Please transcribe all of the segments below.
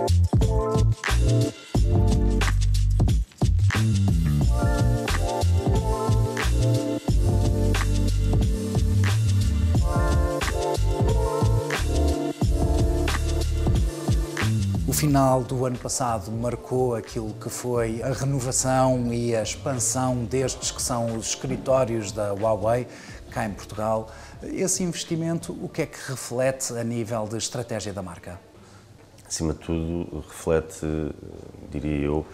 O final do ano passado marcou aquilo que foi a renovação e a expansão destes que são os escritórios da Huawei, cá em Portugal. Esse investimento, o que é que reflete a nível de estratégia da marca? Acima de tudo, reflete, diria eu,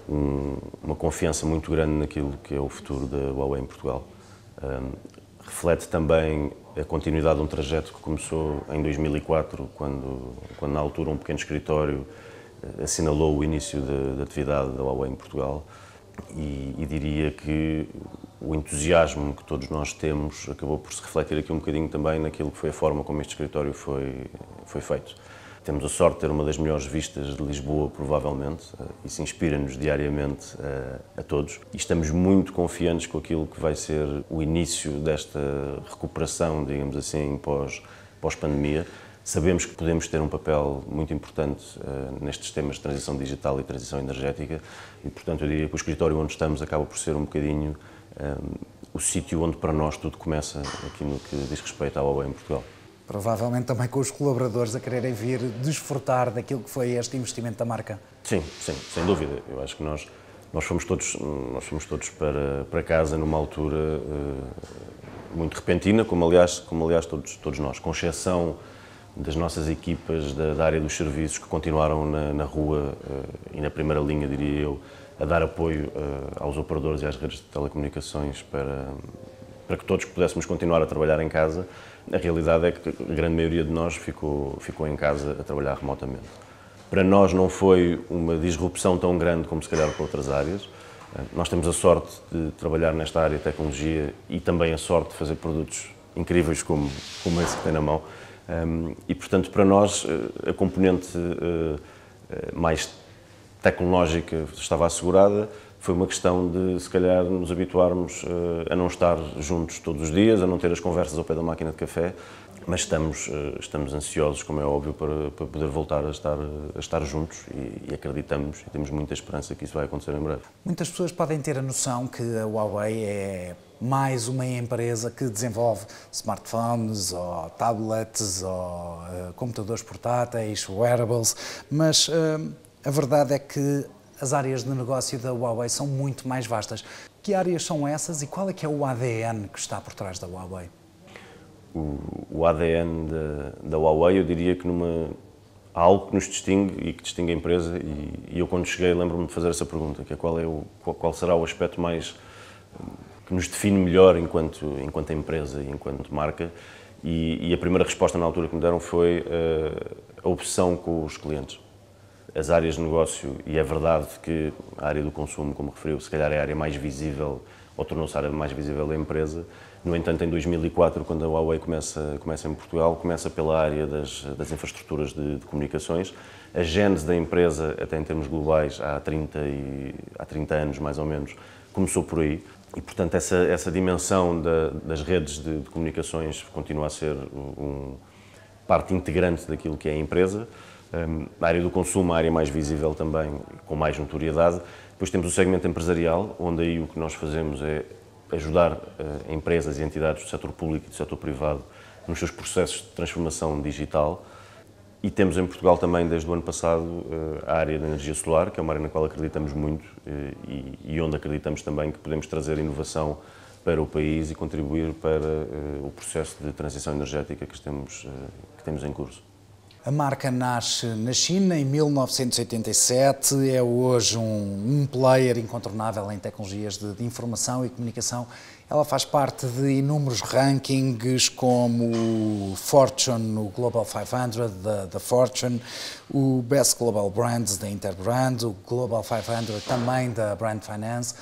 uma confiança muito grande naquilo que é o futuro da Huawei em Portugal. Reflete também a continuidade de um trajeto que começou em 2004, quando na altura um pequeno escritório assinalou o início da atividade da Huawei em Portugal, e diria que o entusiasmo que todos nós temos acabou por se refletir aqui um bocadinho também naquilo que foi a forma como este escritório foi feito. Temos a sorte de ter uma das melhores vistas de Lisboa, provavelmente. Isso inspira-nos diariamente a todos. E estamos muito confiantes com aquilo que vai ser o início desta recuperação, digamos assim, pós-pandemia. Sabemos que podemos ter um papel muito importante nestes temas de transição digital e transição energética e, portanto, eu diria que o escritório onde estamos acaba por ser um bocadinho o sítio onde para nós tudo começa aqui no que diz respeito à Huawei em Portugal. Provavelmente também com os colaboradores a quererem vir desfrutar daquilo que foi este investimento da marca. Sim, sem dúvida. Eu acho que nós fomos todos para casa numa altura muito repentina, como aliás todos nós, com exceção das nossas equipas da área dos serviços que continuaram na rua e na primeira linha, diria eu, a dar apoio aos operadores e às redes de telecomunicações para que todos pudéssemos continuar a trabalhar em casa. A realidade é que a grande maioria de nós ficou em casa a trabalhar remotamente. Para nós não foi uma disrupção tão grande como se calhar para outras áreas. Nós temos a sorte de trabalhar nesta área de tecnologia e também a sorte de fazer produtos incríveis como esse que tem na mão. E, portanto, para nós a componente mais tecnológica estava assegurada. Foi uma questão de, se calhar, nos habituarmos a não estar juntos todos os dias, a não ter as conversas ao pé da máquina de café, mas estamos ansiosos, como é óbvio, para poder voltar a estar juntos e acreditamos e temos muita esperança que isso vai acontecer em breve. Muitas pessoas podem ter a noção que a Huawei é mais uma empresa que desenvolve smartphones ou tablets ou computadores portáteis, wearables, mas a verdade é que as áreas de negócio da Huawei são muito mais vastas. Que áreas são essas e qual é que é o ADN que está por trás da Huawei? O ADN da Huawei, eu diria que há algo que nos distingue e que distingue a empresa, e eu quando cheguei lembro-me de fazer essa pergunta, que é qual será o aspecto mais que nos define melhor enquanto empresa e enquanto marca, e a primeira resposta na altura que me deram foi a obsessão com os clientes. As áreas de negócio, e é verdade que a área do consumo, como referiu, se calhar é a área mais visível, ou tornou-se a área mais visível da empresa. No entanto, em 2004, quando a Huawei começa em Portugal, começa pela área das infraestruturas de comunicações. A gênese da empresa, até em termos globais, há 30 anos mais ou menos, começou por aí. E, portanto, essa dimensão das redes de comunicações continua a ser parte integrante daquilo que é a empresa. A área do consumo, a área mais visível também, com mais notoriedade. Depois temos o segmento empresarial, onde aí o que nós fazemos é ajudar empresas e entidades do setor público e do setor privado nos seus processos de transformação digital. E temos em Portugal também, desde o ano passado, a área da energia solar, que é uma área na qual acreditamos muito e onde acreditamos também que podemos trazer inovação para o país e contribuir para o processo de transição energética que temos em curso. A marca nasce na China em 1987, é hoje um player incontornável em tecnologias de informação e comunicação. Ela faz parte de inúmeros rankings como o Fortune, o Global 500 da Fortune, o Best Global Brands da Interbrand, o Global 500 também da Brand Finance.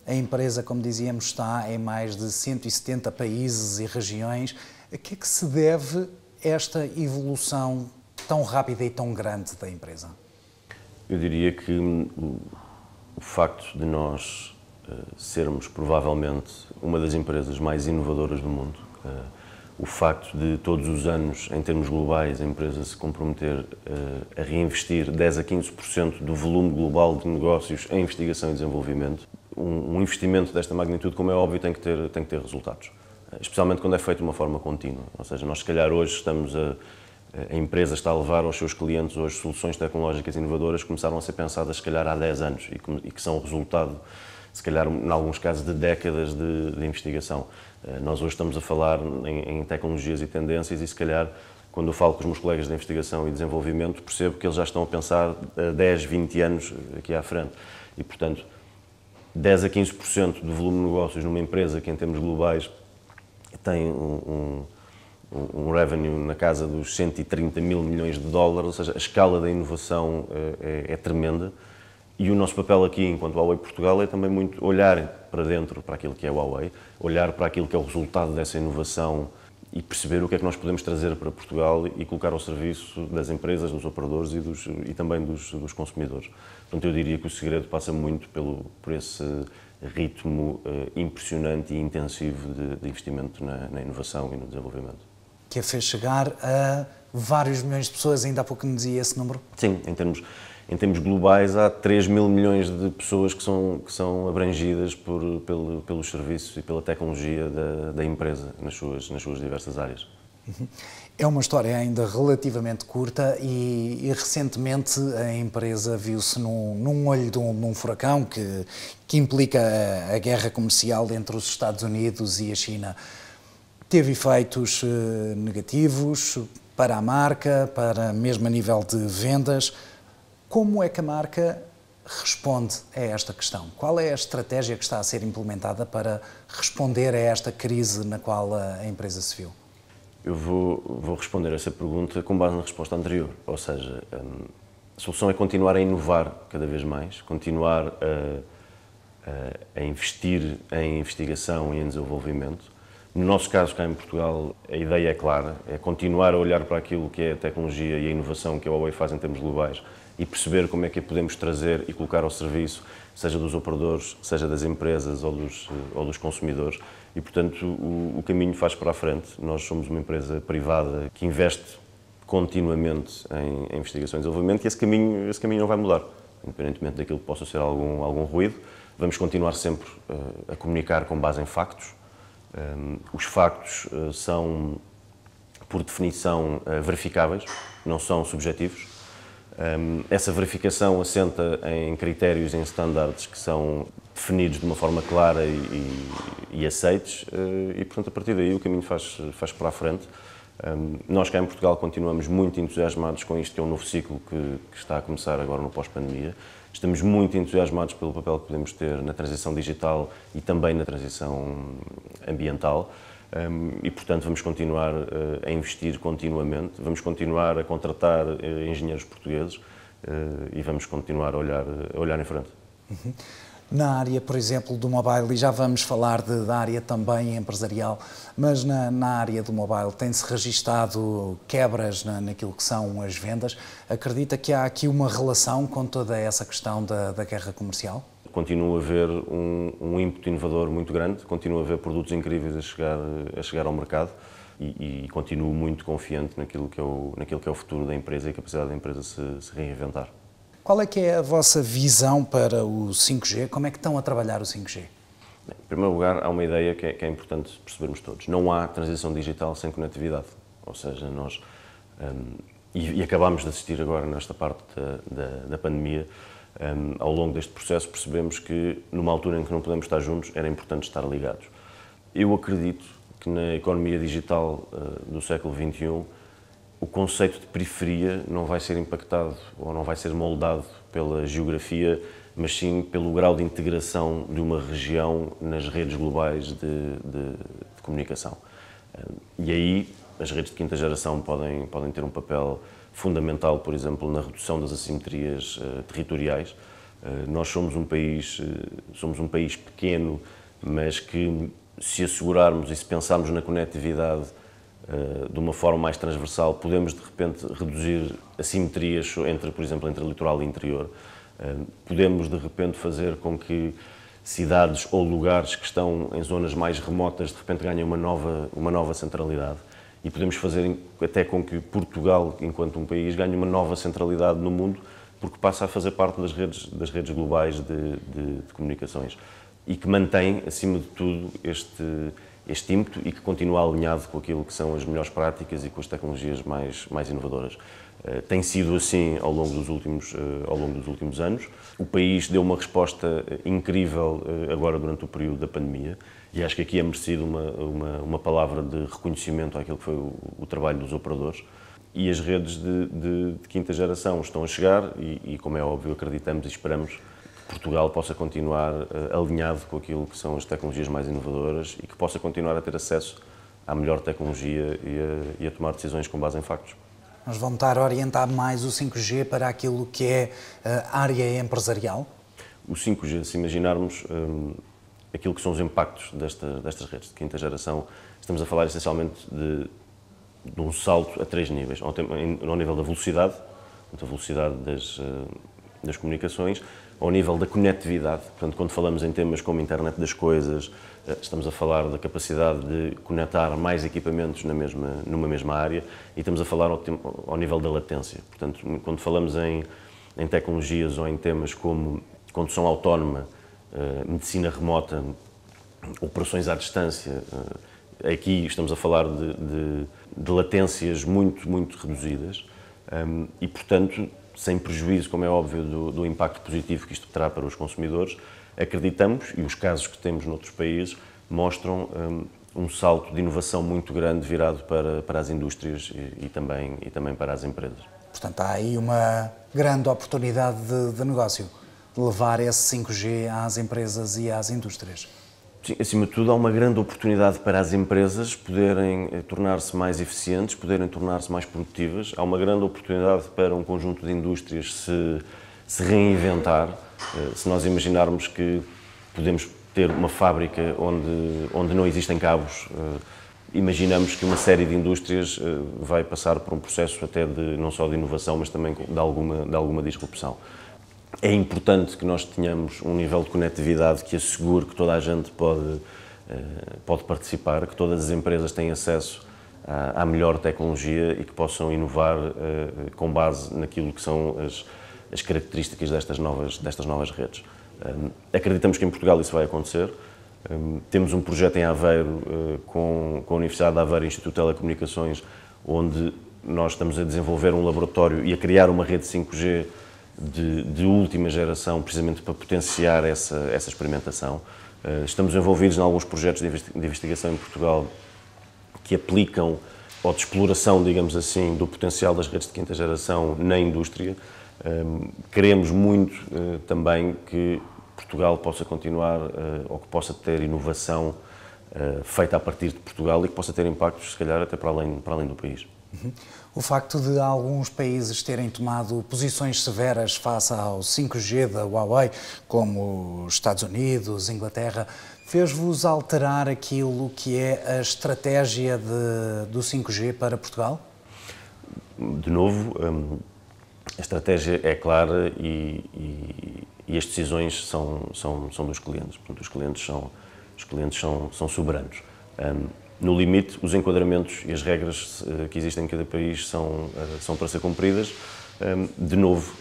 A empresa, como dizíamos, está em mais de 170 países e regiões. A que é que se deve esta evolução tão rápida e tão grande da empresa? Eu diria que o facto de nós sermos provavelmente uma das empresas mais inovadoras do mundo, o facto de todos os anos, em termos globais, a empresa se comprometer a reinvestir 10 a 15% do volume global de negócios em investigação e desenvolvimento. Um investimento desta magnitude, como é óbvio, tem que ter resultados, especialmente quando é feito de uma forma contínua. Ou seja, nós se calhar hoje a empresa está a levar aos seus clientes hoje soluções tecnológicas inovadoras que começaram a ser pensadas se calhar há 10 anos e que são o resultado, se calhar, em alguns casos, de décadas de investigação. Nós hoje estamos a falar em tecnologias e tendências e, se calhar, quando eu falo com os meus colegas de investigação e desenvolvimento, percebo que eles já estão a pensar 10, 20 anos aqui à frente. E, portanto, 10 a 15% do volume de negócios numa empresa que, em termos globais, tem um revenue na casa dos 130 mil milhões de dólares, ou seja, a escala da inovação é tremenda. E o nosso papel aqui, enquanto Huawei Portugal, é também muito olhar para dentro, para aquilo que é o Huawei, olhar para aquilo que é o resultado dessa inovação e perceber o que é que nós podemos trazer para Portugal e colocar ao serviço das empresas, dos operadores e também dos consumidores. Portanto, eu diria que o segredo passa muito por esse ritmo impressionante e intensivo de investimento na inovação e no desenvolvimento. Que a fez chegar a vários milhões de pessoas, ainda há pouco me dizia esse número? Sim, em termos globais, há 3 mil milhões de pessoas que são abrangidas pelos serviços e pela tecnologia da empresa nas suas diversas áreas. É uma história ainda relativamente curta e recentemente a empresa viu-se num olho de um furacão que implica a guerra comercial entre os Estados Unidos e a China. Teve efeitos negativos para a marca, mesmo a nível de vendas. Como é que a marca responde a esta questão? Qual é a estratégia que está a ser implementada para responder a esta crise na qual a empresa se viu? Eu vou responder a essa pergunta com base na resposta anterior, ou seja, a solução é continuar a inovar cada vez mais, continuar a investir em investigação e em desenvolvimento. No nosso caso, cá em Portugal, a ideia é clara, é continuar a olhar para aquilo que é a tecnologia e a inovação que a Huawei faz em termos globais e perceber como é que a podemos trazer e colocar ao serviço, seja dos operadores, seja das empresas ou dos consumidores. E, portanto, o caminho faz para a frente. Nós somos uma empresa privada que investe continuamente em investigação e desenvolvimento e esse caminho não vai mudar, independentemente daquilo que possa ser algum ruído. Vamos continuar sempre a comunicar com base em factos. Os factos são, por definição, verificáveis, não são subjetivos. Essa verificação assenta em critérios, em standards que são definidos de uma forma clara e aceites e, portanto, a partir daí o caminho faz para a frente. Nós cá em Portugal continuamos muito entusiasmados com isto, que é um novo ciclo que está a começar agora no pós-pandemia. Estamos muito entusiasmados pelo papel que podemos ter na transição digital e também na transição ambiental. E, portanto, vamos continuar a investir continuamente, vamos continuar a contratar engenheiros portugueses e vamos continuar a olhar em frente. Na área, por exemplo, do mobile, e já vamos falar da área também empresarial, mas na área do mobile tem-se registado quebras naquilo que são as vendas. Acredita que há aqui uma relação com toda essa questão da guerra comercial? Continua a haver um ímpeto inovador muito grande, continua a haver produtos incríveis a chegar ao mercado e continuo muito confiante naquilo que é o futuro da empresa e a capacidade da empresa se reinventar. Qual é que é a vossa visão para o 5G? Como é que estão a trabalhar o 5G? Bem, em primeiro lugar, há uma ideia que é importante percebermos todos. Não há transição digital sem conectividade. Ou seja, nós, e acabámos de assistir agora nesta parte da pandemia, ao longo deste processo percebemos que numa altura em que não podemos estar juntos era importante estar ligados. Eu acredito que na economia digital do século XXI o conceito de periferia não vai ser impactado ou não vai ser moldado pela geografia, mas sim pelo grau de integração de uma região nas redes globais de comunicação. E aí as redes de quinta geração podem ter um papel fundamental, por exemplo, na redução das assimetrias territoriais. Nós somos um país pequeno, mas que se assegurarmos e se pensarmos na conectividade de uma forma mais transversal, podemos de repente reduzir assimetrias por exemplo, entre litoral e interior. Podemos de repente fazer com que cidades ou lugares que estão em zonas mais remotas, de repente ganham uma nova centralidade. E podemos fazer até com que Portugal, enquanto um país, ganhe uma nova centralidade no mundo, porque passa a fazer parte das redes globais de comunicações. E que mantém, acima de tudo, este ímpeto e que continua alinhado com aquilo que são as melhores práticas e com as tecnologias mais inovadoras. Tem sido assim ao longo dos últimos anos. O país deu uma resposta incrível agora durante o período da pandemia e acho que aqui é merecido uma palavra de reconhecimento àquilo que foi o trabalho dos operadores. E as redes de quinta geração estão a chegar e, como é óbvio, acreditamos e esperamos que Portugal possa continuar alinhado com aquilo que são as tecnologias mais inovadoras e que possa continuar a ter acesso à melhor tecnologia e a tomar decisões com base em factos. Nós vamos estar a orientar mais o 5G para aquilo que é a área empresarial? O 5G, se imaginarmos aquilo que são os impactos destas redes de quinta geração, estamos a falar essencialmente de um salto a 3 níveis. Ao nível da velocidade, a velocidade das comunicações, ao nível da conectividade, portanto, quando falamos em temas como a internet das coisas, estamos a falar da capacidade de conectar mais equipamentos numa mesma área e estamos a falar ao nível da latência. Portanto, quando falamos em tecnologias ou em temas como condução autónoma, medicina remota, operações à distância, aqui estamos a falar de latências muito reduzidas e, portanto, sem prejuízo, como é óbvio, do impacto positivo que isto terá para os consumidores, acreditamos, e os casos que temos noutros países mostram um salto de inovação muito grande virado para as indústrias e também para as empresas. Portanto, há aí uma grande oportunidade de negócio, de levar esse 5G às empresas e às indústrias. Sim, acima de tudo, há uma grande oportunidade para as empresas poderem tornar-se mais eficientes, poderem tornar-se mais produtivas. Há uma grande oportunidade para um conjunto de indústrias se reinventar. Se nós imaginarmos que podemos ter uma fábrica onde não existem cabos, imaginamos que uma série de indústrias vai passar por um processo até não só de inovação, mas também de alguma disrupção. É importante que nós tenhamos um nível de conectividade que assegure que toda a gente pode participar, que todas as empresas têm acesso à melhor tecnologia e que possam inovar com base naquilo que são as características destas novas redes. Acreditamos que em Portugal isso vai acontecer. Temos um projeto em Aveiro com a Universidade de Aveiro e Instituto de Telecomunicações, onde nós estamos a desenvolver um laboratório e a criar uma rede 5G de última geração, precisamente para potenciar essa experimentação. Estamos envolvidos em alguns projetos de investigação em Portugal que aplicam, ou de exploração, digamos assim, do potencial das redes de quinta geração na indústria. Queremos muito também que Portugal possa continuar, ou que possa ter inovação feita a partir de Portugal e que possa ter impactos, se calhar, até para além do país. O facto de alguns países terem tomado posições severas face ao 5G da Huawei, como os Estados Unidos, Inglaterra, fez-vos alterar aquilo que é a estratégia do 5G para Portugal? De novo, a estratégia é clara e as decisões são dos clientes. Portanto, os clientes são soberanos. No limite, os enquadramentos e as regras que existem em cada país são para ser cumpridas. De novo,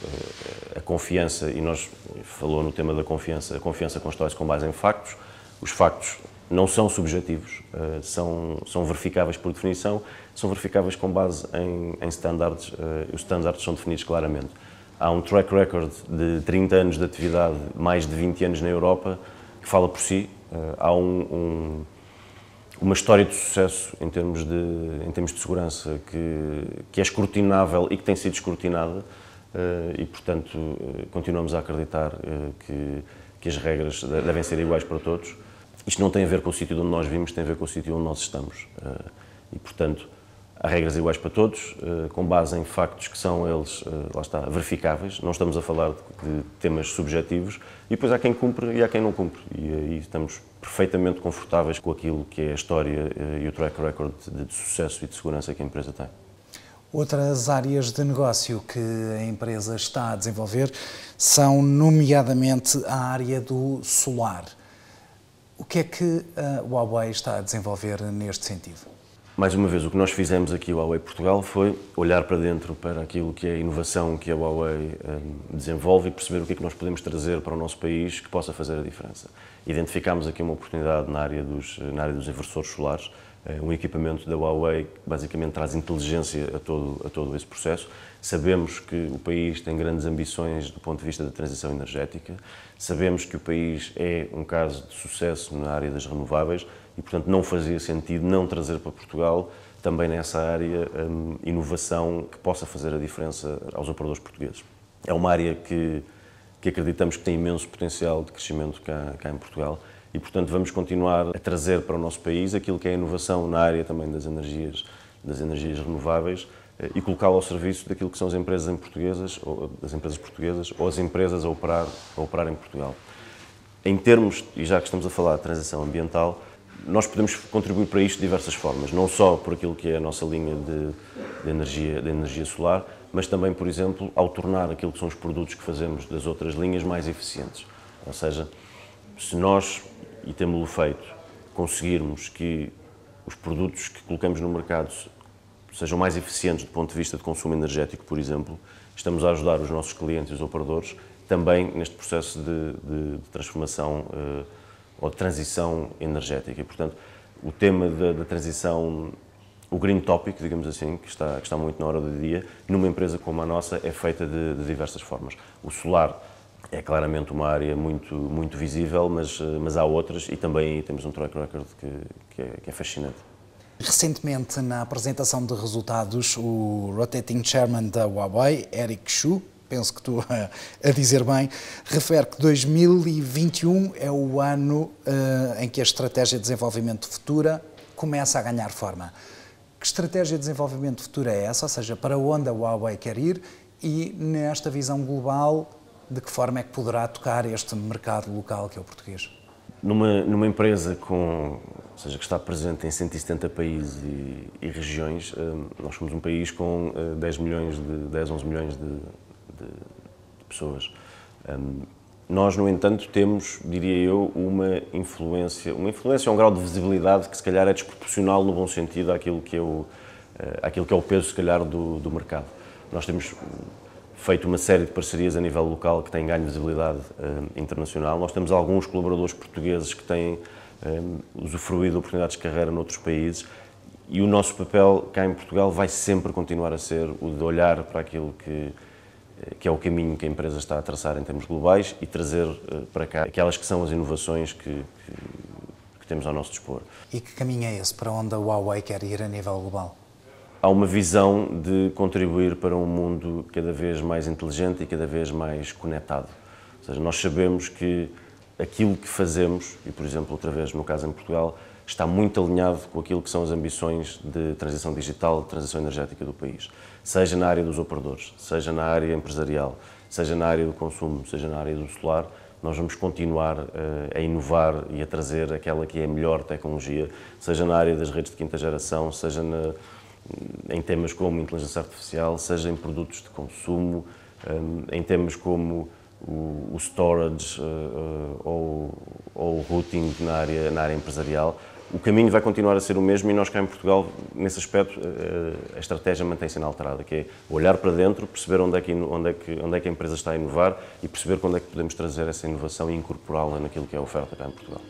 a confiança, e nós falou no tema da confiança, a confiança constrói-se com base em factos. Os factos não são subjetivos, são verificáveis por definição, são verificáveis com base em standards. Os standards são definidos claramente. Há um track record de 30 anos de atividade, mais de 20 anos na Europa, que fala por si. Há uma história de sucesso em termos de segurança que é escrutinável e que tem sido escrutinada e, portanto, continuamos a acreditar que as regras devem ser iguais para todos. Isto não tem a ver com o sítio onde nós vimos, tem a ver com o sítio onde nós estamos. E, portanto, há regras iguais para todos, com base em factos que são eles, lá está, verificáveis. Não estamos a falar de temas subjetivos. E depois há quem cumpre e há quem não cumpre. E aí estamos perfeitamente confortáveis com aquilo que é a história e o track record de sucesso e de segurança que a empresa tem. Outras áreas de negócio que a empresa está a desenvolver são, nomeadamente, a área do solar. O que é que a Huawei está a desenvolver neste sentido? Mais uma vez, o que nós fizemos aqui, a Huawei Portugal, foi olhar para dentro para aquilo que é a inovação que a Huawei desenvolve e perceber o que é que nós podemos trazer para o nosso país que possa fazer a diferença. Identificámos aqui uma oportunidade na área dos inversores solares, um equipamento da Huawei que basicamente traz inteligência a todo esse processo. Sabemos que o país tem grandes ambições do ponto de vista da transição energética, sabemos que o país é um caso de sucesso na área das renováveis e, portanto, não fazia sentido não trazer para Portugal também nessa área inovação que possa fazer a diferença aos operadores portugueses. É uma área que acreditamos que tem imenso potencial de crescimento cá em Portugal e, portanto, vamos continuar a trazer para o nosso país aquilo que é a inovação na área também das energias renováveis e colocá-lo ao serviço daquilo que são as empresas portuguesas ou as empresas a operar em Portugal. Em termos, e já que estamos a falar de transição ambiental, nós podemos contribuir para isto de diversas formas, não só por aquilo que é a nossa linha de energia solar, mas também, por exemplo, ao tornar aquilo que são os produtos que fazemos das outras linhas mais eficientes. Ou seja, se nós, e temos-lo feito, conseguirmos que os produtos que colocamos no mercado sejam mais eficientes do ponto de vista de consumo energético, por exemplo, estamos a ajudar os nossos clientes e os operadores também neste processo de transformação ou de transição energética. E, portanto, o tema da transição, o green topic, digamos assim, que está muito na hora do dia, numa empresa como a nossa, é feita de diversas formas. O solar é claramente uma área muito visível, mas há outras e também aí temos um track record que é fascinante. Recentemente, na apresentação de resultados, o Rotating Chairman da Huawei, Eric Xu, penso que estou a dizer bem, refere que 2021 é o ano em que a estratégia de desenvolvimento futura começa a ganhar forma. Que estratégia de desenvolvimento futura é essa? Ou seja, para onde a Huawei quer ir e, nesta visão global, de que forma é que poderá tocar este mercado local que é o português? Numa empresa que está presente em 170 países e regiões, nós somos um país com 10, 11 milhões de pessoas. Nós, no entanto, temos, diria eu, uma influência, um grau de visibilidade que se calhar é desproporcional no bom sentido àquilo que é o peso, se calhar, do mercado. Nós temos feito uma série de parcerias a nível local que têm ganho visibilidade internacional. Nós temos alguns colaboradores portugueses que têm usufruído de oportunidades de carreira noutros países e o nosso papel cá em Portugal vai sempre continuar a ser o de olhar para aquilo que é o caminho que a empresa está a traçar em termos globais e trazer para cá aquelas que são as inovações que temos ao nosso dispor. E que caminho é esse para onde a Huawei quer ir a nível global? Há uma visão de contribuir para um mundo cada vez mais inteligente e cada vez mais conectado. Ou seja, nós sabemos que aquilo que fazemos, e por exemplo, outra vez no caso em Portugal, está muito alinhado com aquilo que são as ambições de transição digital, de transição energética do país. Seja na área dos operadores, seja na área empresarial, seja na área do consumo, seja na área do solar, nós vamos continuar a inovar e a trazer aquela que é a melhor tecnologia, seja na área das redes de quinta geração, seja em temas como inteligência artificial, seja em produtos de consumo, em temas como o storage ou o routing na área empresarial. O caminho vai continuar a ser o mesmo e nós cá em Portugal, nesse aspecto, a estratégia mantém-se inalterada, que é olhar para dentro, perceber onde é que a empresa está a inovar e perceber quando é que podemos trazer essa inovação e incorporá-la naquilo que é a oferta cá em Portugal.